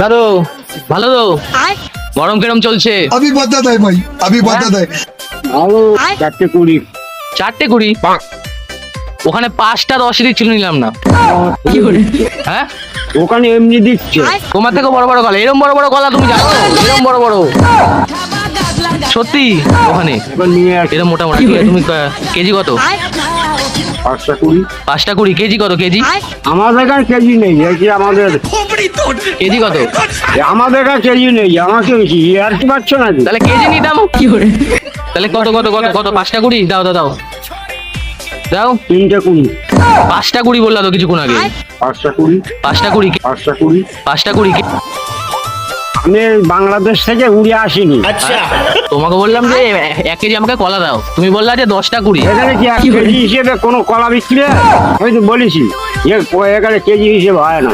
দাদু ভালো তো? গরম কিরম চলছে? अभी बता दे भाई, अभी बता दे। আরো 420। 4:20? ওখানে 5টা 10 দিচ্ছিল, নিলাম না। হ্যাঁ, ওখানে এমনি দিচ্ছে। তোমার থেকে বড় বড় কলা, এরম বড় বড় কলা তুমি জানো? এরম বড় বড় সত্যি ওখানে এবার নিয়ে আসি। এরম মোটা মোটা। তুমি কেজি কত? 520। 5:20 কেজি কত? কেজি আমাদের কাছে কেজি নেই, এই যে আমাদের কেজি কত? আমাদের কাছে কেজি নেই। আমাকে আর কি পাচ্ছ নাকি? তাহলে কেজি নিতাম। তাহলে কত কত কত কত? 5:20? দাও দাও দাও দাও। 320। 5:20 বললা তো কিছুক্ষণ আগে। 520। 5:20 520। 5:20 আমি বাংলাদেশ থেকে উড়ে আসিনি। তোমাকে বললাম যে 1 কেজি আমাকে কলা দাও, তুমি বললা যে 10:20। এখানে কি 1 কেজি হিসেবে কোনো কলা বিক্রি হয়? আমি তো বলেছি এখানে কেজি হিসেবে হয় না।